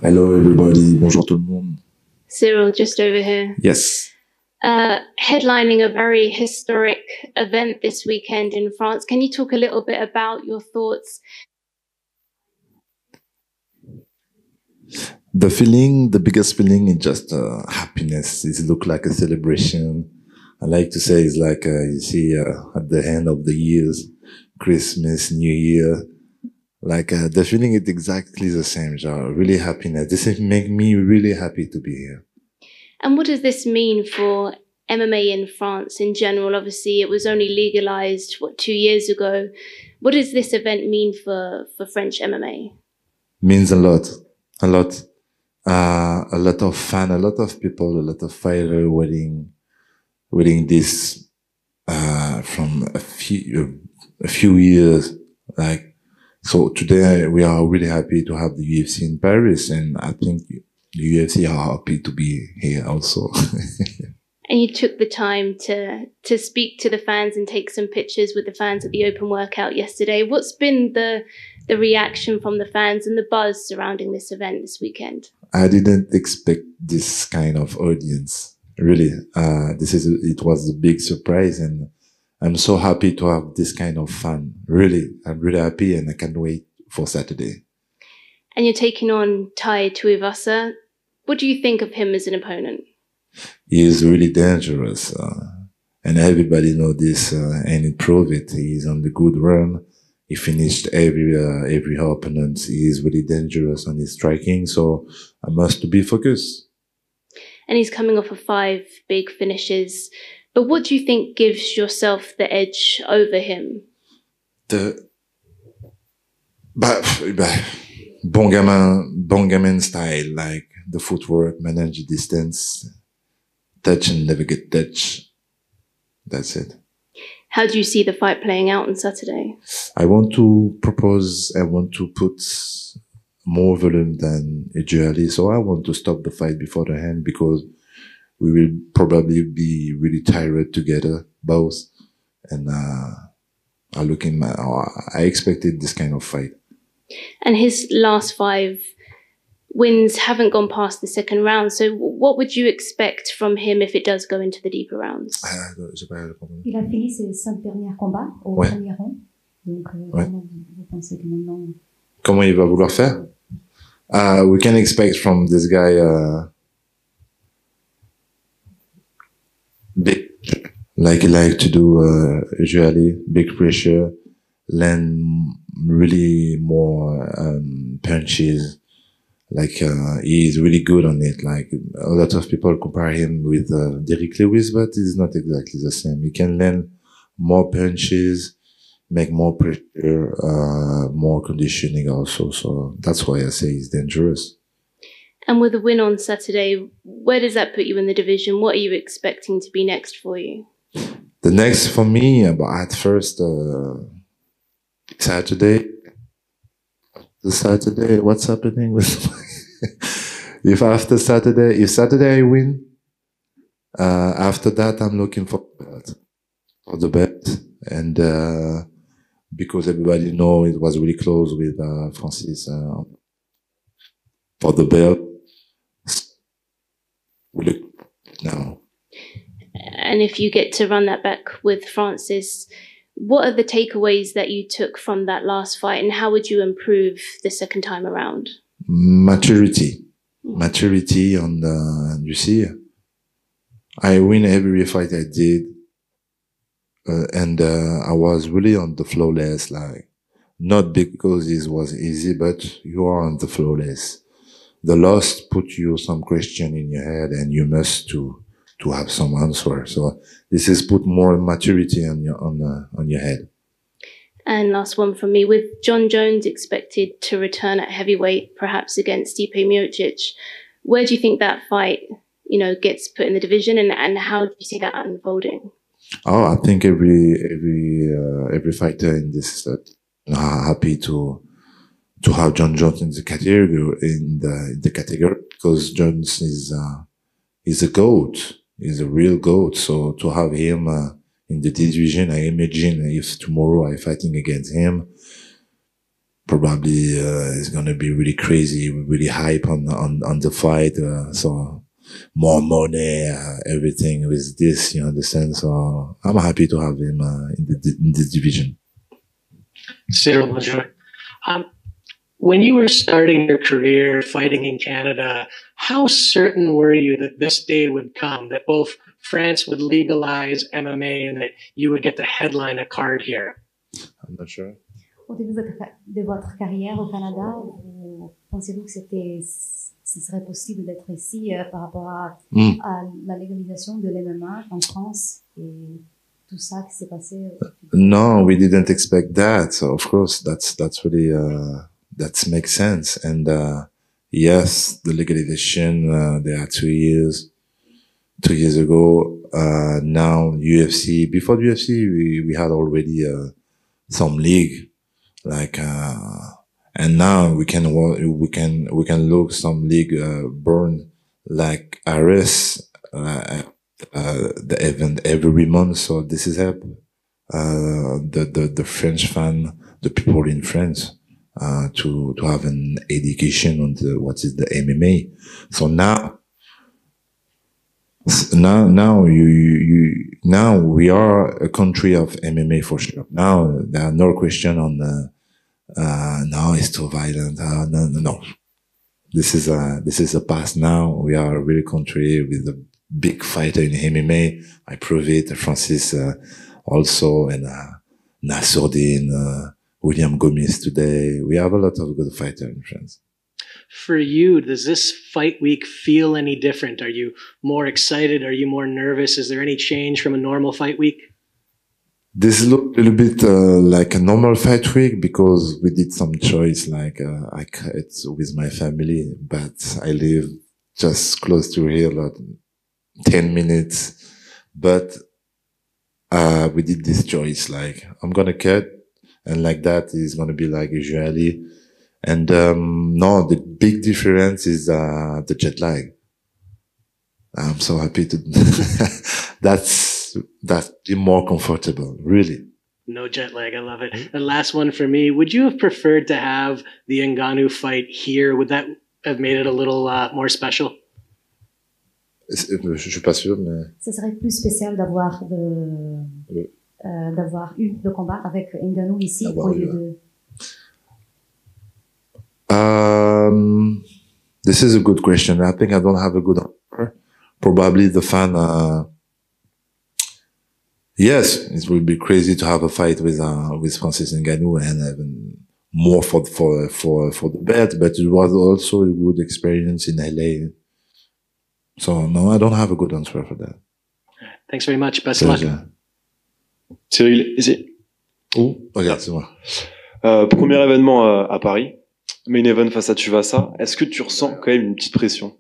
Hello everybody, bonjour tout le monde. Cyril, just over here. Yes. Headlining a very historic event this weekend in France. Can you talk a little bit about your thoughts? The biggest feeling is just happiness. It looks like a celebration. I like to say it's like, you see, at the end of the years, Christmas, New Year, like the feeling is exactly the same, really happiness. This is make me really happy to be here. And what does this mean for MMA in France in general? Obviously, it was only legalized, 2 years ago. What does this event mean for French MMA? Means a lot. A lot of fun, a lot of people, a lot of fighters waiting this from a few years. Like, so today we are really happy to have the UFC in Paris, and I think the UFC are happy to be here also. And you took the time to speak to the fans and take some pictures with the fans at the open workout yesterday. What's been the reaction from the fans and the buzz surrounding this event this weekend? I didn't expect this kind of audience. Really, it was a big surprise, and I'm so happy to have this kind of fun. Really, I'm really happy, and I can't wait for Saturday. And you're taking on Tai Tuivasa. What do you think of him as an opponent? He is really dangerous, and everybody knows this, and he proved it. He's on the good run. He finished every opponent. He is really dangerous on his striking, so I must be focused. And he's coming off of 5 big finishes. But what do you think gives yourself the edge over him? Bon gamin style, like the footwork, manage the distance, touch and never get touch. That's it. How do you see the fight playing out on Saturday? I want to put more volume than usually, so I want to stop the fight before the end, because we will probably be really tired together, both. And I expected this kind of fight. And his last 5 wins haven't gone past the second round. So what would you expect from him if it does go into the deeper rounds? Il a fini ses 5 derniers combats au premier round. Donc, vous pensez que maintenant... Comment il va vouloir faire? We can expect from this guy big, like he like to do usually, big pressure, land really more punches. Like he's really good on it. Like a lot of people compare him with Derrick Lewis, but it's not exactly the same. He can land more punches, make more pressure, more conditioning also. So that's why I say he's dangerous. And with a win on Saturday, where does that put you in the division? What are you expecting to be next for you? The next for me, at first, Saturday, what's happening with if Saturday I win, after that I'm looking for the bet, and because everybody know it was really close with Francis for the belt. We look now. And if you get to run that back with Francis, what are the takeaways that you took from that last fight, and how would you improve the second time around? Maturity on the, you see, I win every fight I did, and I was really on the flawless, like, not because it was easy, but you are on the flawless. The loss put you some question in your head, and you must to have some answer. So this is put more maturity on your head. And last one from me, with Jon Jones expected to return at heavyweight, perhaps against Stipe Miocic, where do you think that fight, gets put in the division, and how do you see that unfolding? Oh, I think every fighter in this are happy to have Jon Jones in the category, because Jones is a GOAT. He's a real GOAT. So to have him in the division, I imagine if tomorrow I'm fighting against him, probably it's gonna be really crazy, really hype on the fight. So more money, everything with this, you understand? So I'm happy to have him in this division. Cyril Bonjour. When you were starting your career fighting in Canada, how certain were you that this day would come, that both France would legalize MMA and that you would get to headline a card here? I'm not sure. Au début de votre carrière au Canada, pensez-vous que ce serait possible d'être ici par rapport à la légalisation de l'MMA en France et tout ça qui s'est passé? No, we didn't expect that. So of course, that's really that makes sense. And yes, the legalization there are 2 years. 2 years ago, now UFC. Before the UFC, we had already some league, like and now we can look some league burn like Ares, the event every month. So this is help the French fan, the people in France, to have an education on what is the MMA. So now we are a country of MMA for sure. Now there are no question on no, it's too violent. No. This is a past now. We are a real country with a big fighter in MMA. I prove it. Francis also, and Nassourdine, William Gomis today. We have a lot of good fighters in France. For you, does this fight week feel any different? Are you more excited? Are you more nervous? Is there any change from a normal fight week? This look a little bit like a normal fight week because we did some choice, like it's with my family, but I live just close to here, like 10 minutes. But we did this choice, like I'm gonna cut, and like that is gonna be like usually. And no, the big difference is the jet lag. I'm so happy to that's more comfortable, really. No jet lag, I love it. And last one for me, would you have preferred to have the Ngannou fight here? Would that have made it a little more special? Je suis pas sûr, mais Ce serait plus spécial d'avoir eu le combat avec Ngannou ici au lieu de. This is a good question. I think I don't have a good answer. Probably the fan, yes, it would be crazy to have a fight with Francis Ngannou and more for the belt, but it was also a good experience in LA. So no, I don't have a good answer for that. Thanks very much. Best of luck. Cyril, ici. Oh, regarde, c'est moi. Premier événement à Paris. Main event face à Tuivasa. Est-ce que tu ressens quand même une petite pression?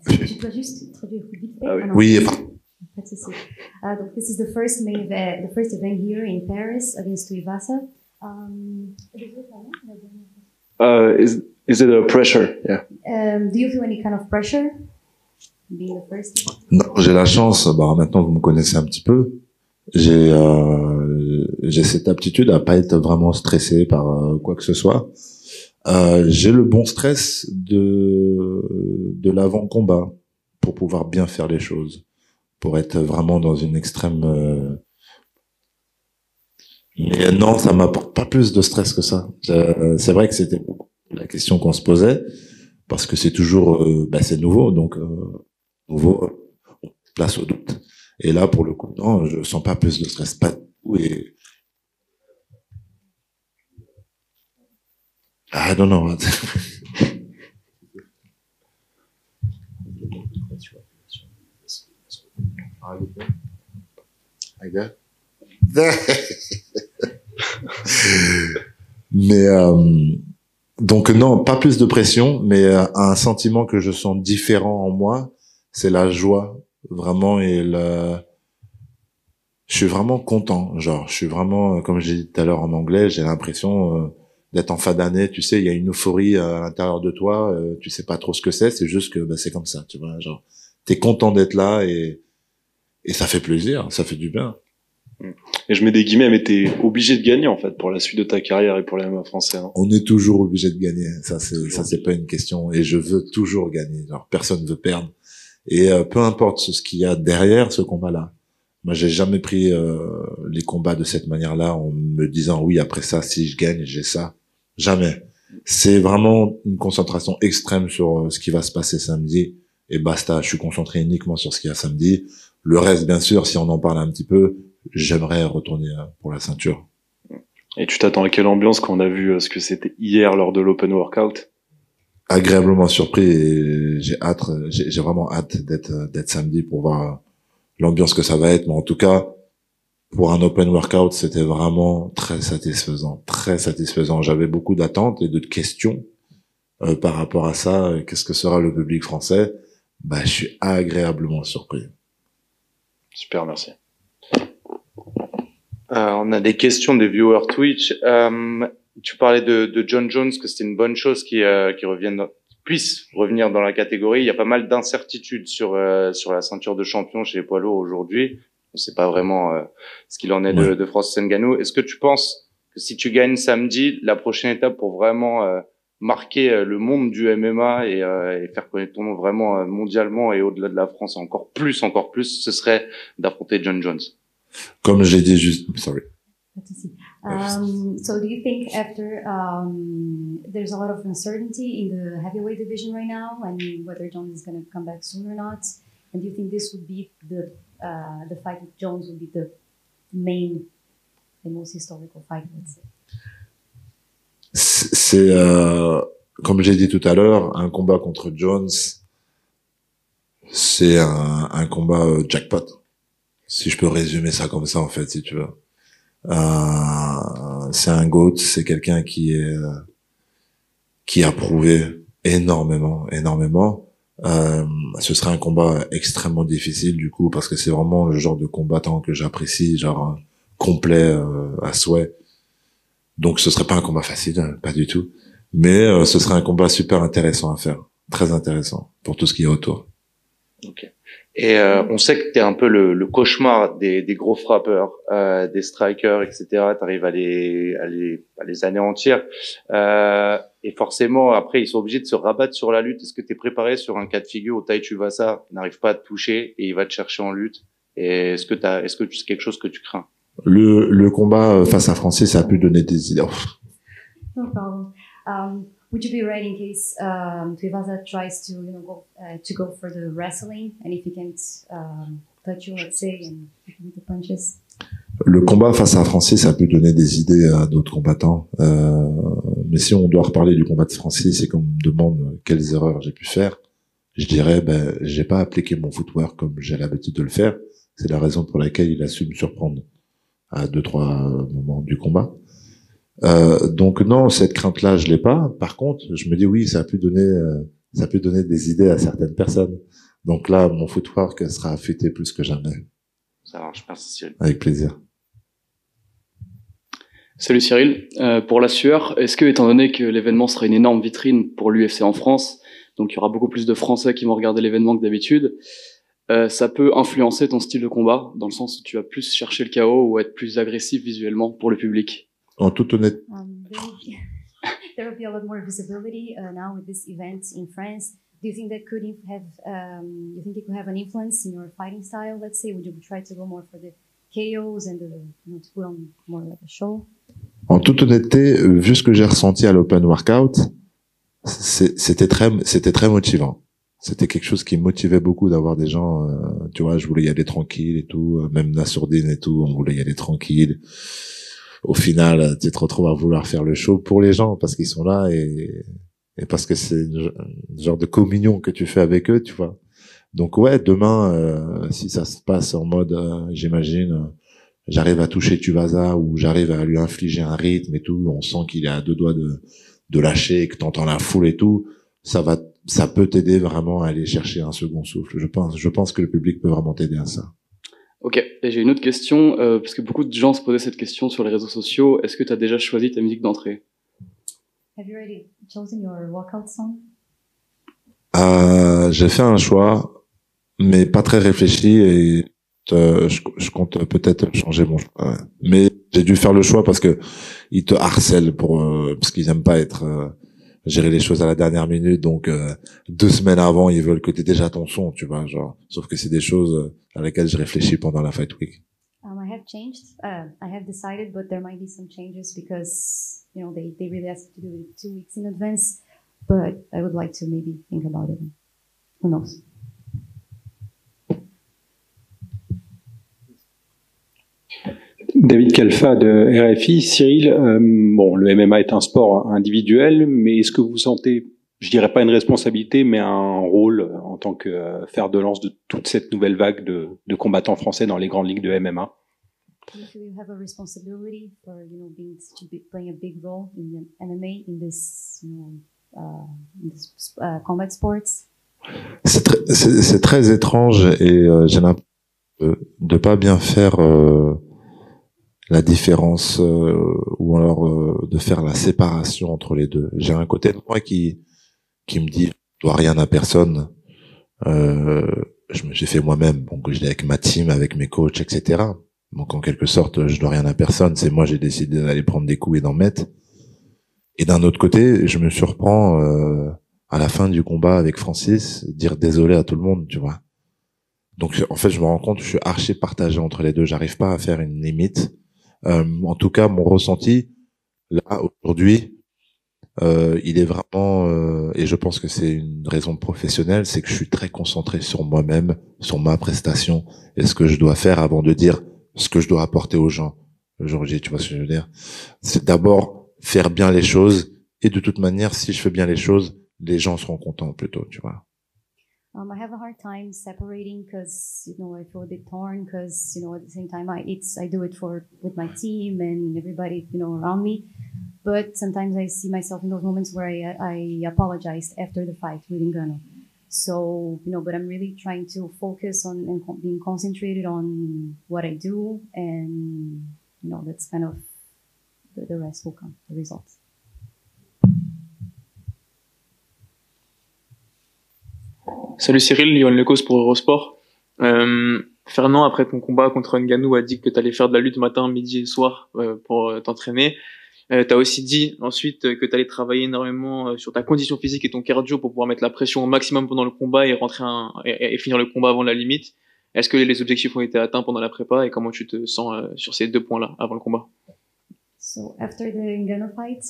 Tu peux juste traduire vite fait? Oui. Donc, this is the first event here in Paris against Tuivasa. Is it a pressure? Yeah. Do you feel any kind of pressure being the first? Non, j'ai la chance. Bah, maintenant, vous me connaissez un petit peu. J'ai cette aptitude à pas être vraiment stressé par quoi que ce soit. J'ai le bon stress de l'avant-combat pour pouvoir bien faire les choses, pour être vraiment dans une extrême. Mais non, ça m'apporte pas plus de stress que ça. C'est vrai que c'était la question qu'on se posait parce que c'est toujours, c'est nouveau, donc nouveau, on place au doute. Et là, pour le coup, non, je sens pas plus de stress, pas du tout. Et I don't know. Mais donc non, pas plus de pression, mais un sentiment que je sens différent en moi, c'est la joie. Vraiment, je suis vraiment content, genre, je suis vraiment, comme j'ai dit tout à l'heure en anglais, j'ai l'impression d'être en fin d'année, tu sais, il y a une euphorie à l'intérieur de toi, tu sais pas trop ce que c'est juste que c'est comme ça, tu vois, genre, t'es content d'être là et ça fait plaisir, ça fait du bien. Et je mets des guillemets, mais t'es obligé de gagner en fait pour la suite de ta carrière et pour les MMA français. Hein. On est toujours obligé de gagner. Ça c'est pas une question. Et je veux toujours gagner. Genre personne veut perdre. Et peu importe ce qu'il y a derrière ce combat-là. Moi, j'ai jamais pris les combats de cette manière-là en me disant oui après ça si je gagne j'ai ça. Jamais. C'est vraiment une concentration extrême sur ce qui va se passer samedi et basta. Je suis concentré uniquement sur ce qu'il y a samedi. Le reste, bien sûr, si on en parle un petit peu, j'aimerais retourner pour la ceinture. Et tu t'attends à quelle ambiance quand on a vu ce que c'était hier lors de l'Open Workout? Agréablement surpris et j'ai vraiment hâte d'être samedi pour voir l'ambiance que ça va être. Mais en tout cas, pour un Open Workout, c'était vraiment très satisfaisant, très satisfaisant. J'avais beaucoup d'attentes et de questions par rapport à ça. Qu'est-ce que sera le public français? Je suis agréablement surpris. Super, merci. On a des questions des viewers Twitch. Tu parlais de John Jones, que c'était une bonne chose qui puisse revenir dans la catégorie. Il y a pas mal d'incertitudes sur la ceinture de champion chez les poids lourds aujourd'hui. On ne sait pas vraiment ce qu'il en est de Francis Ngannou. Est-ce que tu penses que si tu gagnes samedi, la prochaine étape pour vraiment marquer le monde du MMA et faire connaître ton nom vraiment mondialement et au-delà de la France encore plus, ce serait d'affronter John Jones? Comme j'ai dit juste, sorry. So do you think after there's a lot of uncertainty in the heavyweight division right now and whether Jones is going to come back soon or not, and do you think this would be the fight with Jones would be the most historical fight, let's say? C'est comme j'ai dit tout à l'heure, un combat contre Jones, c'est un combat jackpot. Si je peux résumer ça comme ça, en fait, si tu veux. C'est un GOAT, c'est quelqu'un qui a prouvé énormément. Ce serait un combat extrêmement difficile, du coup, parce que c'est vraiment le genre de combattant que j'apprécie, genre complet à souhait. Donc ce serait pas un combat facile, hein, pas du tout. Mais ce serait un combat super intéressant à faire. Très intéressant pour tout ce qu'il y a autour. Ok. Et on sait que t'es un peu le cauchemar des gros frappeurs, des strikers, etc. T'arrives à les anéantir. Et forcément, après, ils sont obligés de se rabattre sur la lutte. Est-ce que t'es préparé sur un cas de figure où Tai Tuivasa n'arrive pas à te toucher et il va te chercher en lutte? Et est-ce que c'est quelque chose que tu crains? Le combat face à Francis, ça a pu donner des idées. No problem. Would you be ready in case Tuivasa tries to, go for the wrestling, and if he can't touch you, let's say, and with the punches? Le combat face à Francis, ça a pu donner des idées à d'autres combattants. Mais si on doit reparler du combat de Francis et qu'on me demande quelles erreurs j'ai pu faire, je dirais, j'ai pas appliqué mon footwork comme j'ai l'habitude de le faire. C'est la raison pour laquelle il a su me surprendre à 2-3 moments du combat. Donc non, cette crainte-là, je l'ai pas. Par contre, je me dis oui, ça a pu donner des idées à certaines personnes. Donc là, mon footwork sera affûté plus que jamais. Ça marche, merci Cyril. Avec plaisir. Salut Cyril. Pour la sueur, est-ce que, étant donné que l'événement sera une énorme vitrine pour l'UFC en France, donc il y aura beaucoup plus de Français qui vont regarder l'événement que d'habitude, ça peut influencer ton style de combat, dans le sens où tu vas plus chercher le KO ou être plus agressif visuellement pour le public? En toute honnêteté. There will be a lot more visibility now with this event in France. Do you think that could have, it could have an influence in your fighting style? Let's say, would you try to go more for the KOs and to put on more like a show? En toute honnêteté, vu ce que j'ai ressenti à l'Open Workout, c'était très motivant. C'était quelque chose qui me motivait beaucoup d'avoir des gens, tu vois, je voulais y aller tranquille et tout, même Nassourdine et tout, on voulait y aller tranquille. Au final, tu te retrouves à vouloir faire le show pour les gens parce qu'ils sont là et parce que c'est un genre de communion que tu fais avec eux, tu vois. Donc ouais, demain, si ça se passe en mode, j'imagine, j'arrive à toucher Tuivasa ou j'arrive à lui infliger un rythme et tout, on sent qu'il est à deux doigts de lâcher et que t'entends la foule et tout, ça peut t'aider vraiment à aller chercher un second souffle. Je pense que le public peut vraiment t'aider à ça. Ok, et j'ai une autre question, parce que beaucoup de gens se posaient cette question sur les réseaux sociaux. Est-ce que tu as déjà choisi ta musique d'entrée? Have you already chosen your walkout song? J'ai fait un choix, mais pas très réfléchi, et je compte peut-être changer mon choix. Ouais. Mais j'ai dû faire le choix parce que ils te harcèlent parce qu'ils aiment pas être gérer les choses à la dernière minute. Donc 2 semaines avant, ils veulent que tu aies déjà ton son, tu vois, genre. Sauf que c'est des choses à laquelle je réfléchis pendant la Fight Week. I have changed. I have decided, but there might be some changes because they really asked to do it 2 weeks in advance. But I would like to maybe think about it. Who knows? David Kalfa de RFI. Cyril, bon, le MMA est un sport individuel, mais est-ce que vous sentez, je dirais pas une responsabilité, mais un rôle en tant que fer de lance de toute cette nouvelle vague de combattants français dans les grandes ligues de MMA? Do you have a responsibility for playing a big role in MMA in this combat sports? C'est très étrange et j'ai l'impression de pas bien faire la différence ou alors de faire la séparation entre les deux. J'ai un côté de moi qui me dit je dois rien à personne. J'ai fait moi-même, donc je l'ai avec ma team, avec mes coachs, etc. Donc en quelque sorte, je dois rien à personne. C'est moi, j'ai décidé d'aller prendre des coups et d'en mettre. Et d'un autre côté, je me surprends à la fin du combat avec Francis dire désolé à tout le monde, tu vois. Donc en fait, je me rends compte que je suis archi partagé entre les deux. J'arrive pas à faire une limite. En tout cas, mon ressenti là aujourd'hui, il est vraiment, et je pense que c'est une raison professionnelle, c'est que je suis très concentré sur moi-même, sur ma prestation et ce que je dois faire avant de dire ce que je dois apporter aux gens. Aujourd'hui, tu vois ce que je veux dire? C'est d'abord faire bien les choses et de toute manière, si je fais bien les choses, les gens seront contents plutôt, tu vois. I have a hard time separating because I feel a bit torn because at the same time I do it with my team and everybody around me, but sometimes I see myself in those moments where I apologized after the fight with Ngannou. So but I'm really trying to focus on and being concentrated on what I do, and that's kind of the rest will come, the results. Salut Cyril, Yoann Lecause pour Eurosport. Fernand, après ton combat contre Ngannou, a dit que tu allais faire de la lutte matin, midi et soir pour t'entraîner. Tu as aussi dit ensuite que tu allais travailler énormément sur ta condition physique et ton cardio pour pouvoir mettre la pression au maximum pendant le combat et et finir le combat avant la limite. Est-ce que les objectifs ont été atteints pendant la prépa et comment tu te sens sur ces 2 points-là avant le combat? So after the Ngannou fight,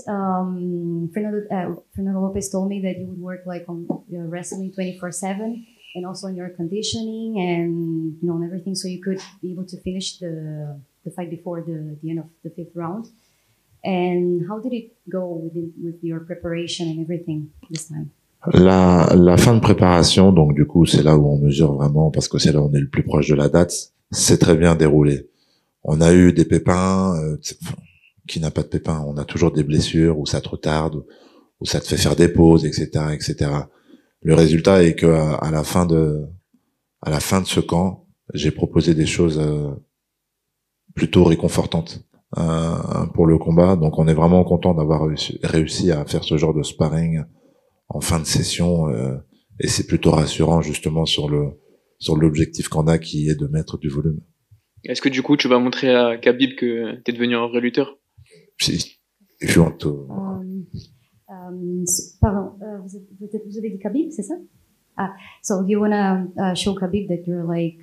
Fernando Lopez told me that you would work like on wrestling 24/7 and also on your conditioning and on everything, so you could be able to finish the fight before the end of the 5th round. And how did it go with your preparation and everything this time? La fin de préparation, donc du coup c'est là où on mesure vraiment parce que c'est là où on est le plus proche de la date. C'est très bien déroulé. On a eu des pépins. Qui n'a pas de pépins, on a toujours des blessures où ça te retarde, où ça te fait faire des pauses, etc., etc. Le résultat est que à la fin de ce camp, j'ai proposé des choses plutôt réconfortantes pour le combat. Donc on est vraiment content d'avoir réussi à faire ce genre de sparring en fin de session et c'est plutôt rassurant justement sur l'objectif qu'on a qui est de mettre du volume. Est-ce que du coup tu vas montrer à Khabib que t'es devenu un vrai lutteur? Si je want to... Pardon, vous avez dit Khabib, c'est ça? So you wanna show Khabib that you're like...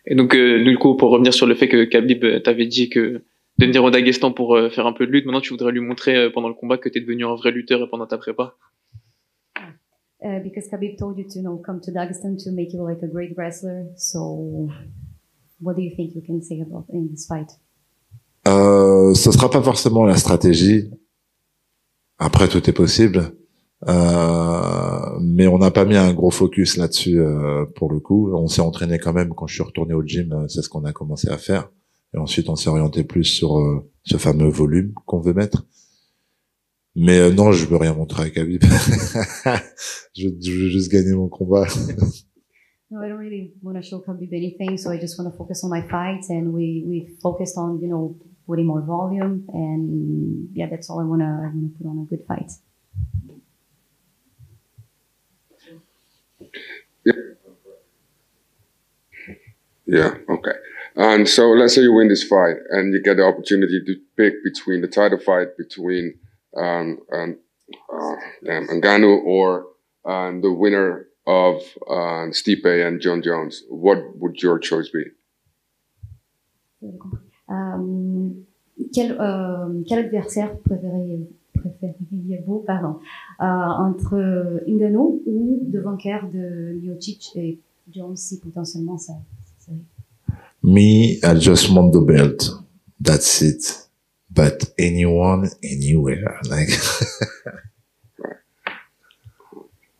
Et donc, du coup, pour revenir sur le fait que Khabib t'avait dit que de venir au Daghestan pour faire un peu de lutte, maintenant tu voudrais lui montrer pendant le combat que t'es devenu un vrai lutteur pendant ta prépa? Because Khabib told you to come to Dagestan to make you like a great wrestler. So, what do you think you can say about in this fight? Ce sera pas forcément la stratégie. Après, tout est possible. Mais on n'a pas mis un gros focus là-dessus pour le coup. On s'est entraîné quand même quand je suis retourné au gym. C'est ce qu'on a commencé à faire. Et ensuite, on s'est orienté plus sur ce fameux volume qu'on veut mettre. Mais non, je veux rien montrer à Khabib. je veux juste gagner mon combat. No, I don't really want to show Khabib anything, so I just want to focus on my fight, and we focused on putting more volume, and yeah, that's all I want to put on a good fight. Yeah, okay. And so let's say you win this fight and you get the opportunity to pick between the title fight between Ngannou or the winner of Stipe and John Jones. What would your choice be? Quel adversaire préféreriez-vous entre Ngannou ou le vainqueur de Miocic et Jones si potentiellement ça serait? Me, I just want the belt. That's it. But anyone, anywhere, like.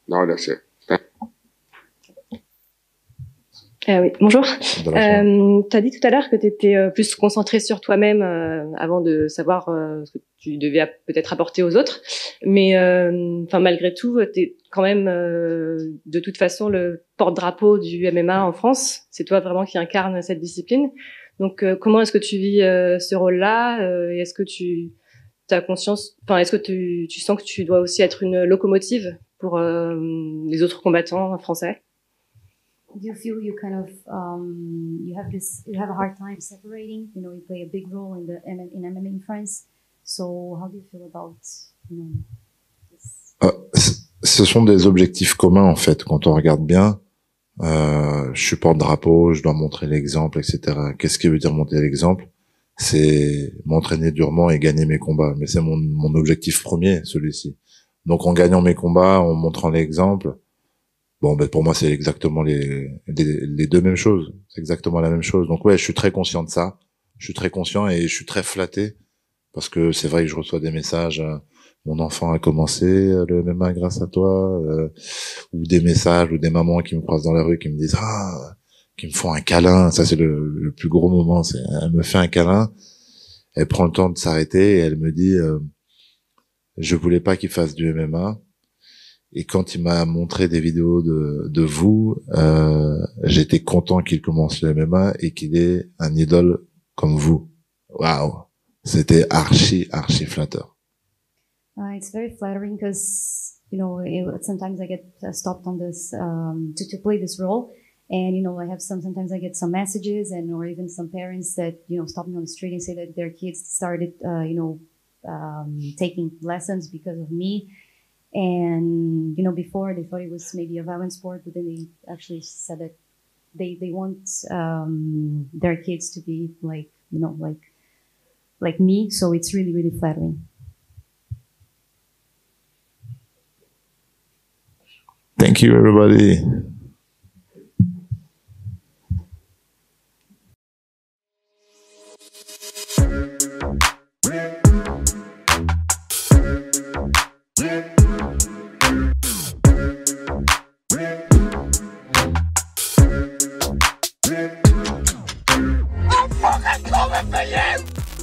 No, that's it. Oui, bonjour. Tu as dit tout à l'heure que tu étais plus concentré sur toi-même avant de savoir ce que tu devais peut-être apporter aux autres. Mais malgré tout, tu es quand même de toute façon le porte-drapeau du MMA en France. C'est toi vraiment qui incarne cette discipline. Donc comment est-ce que tu vis ce rôle-là et est-ce que tu as conscience, est-ce que tu sens que tu dois aussi être une locomotive pour les autres combattants français? Do you feel you kind of you have a hard time separating? You know, you play a big role in MMA in France. So how do you feel about this? Ce sont des objectifs communs en fait. Quand on regarde bien, je suis porte-drapeau, je dois montrer l'exemple, etc. Qu'est-ce qui veut dire montrer l'exemple? C'est m'entraîner durement et gagner mes combats. Mais c'est mon objectif premier, celui-ci. Donc en gagnant mes combats, en montrant l'exemple. Bon, pour moi, c'est exactement les deux mêmes choses. C'est exactement la même chose. Donc ouais, je suis très conscient de ça. Je suis très conscient et je suis très flatté parce que c'est vrai que je reçois des messages. Mon enfant a commencé le MMA grâce à toi, ou des messages ou des mamans qui me croisent dans la rue qui me disent qui me font un câlin. Ça c'est le plus gros moment. C'est elle me fait un câlin, elle prend le temps de s'arrêter et elle me dit je voulais pas qu'il fasse du MMA. Et quand il m'a montré des vidéos de vous, j'étais content qu'il commence le MMA et qu'il ait un idole comme vous. Waouh, c'était archi flatteur. It's very flattering because sometimes I get stopped on this to play this role, and I have sometimes I get some messages or even some parents that stop me on the street and say that their kids started taking lessons because of me. And before they thought it was maybe a violent sport, but then they actually said that they want their kids to be like me. So it's really flattering. Thank you, everybody. I'm fucking coming for you!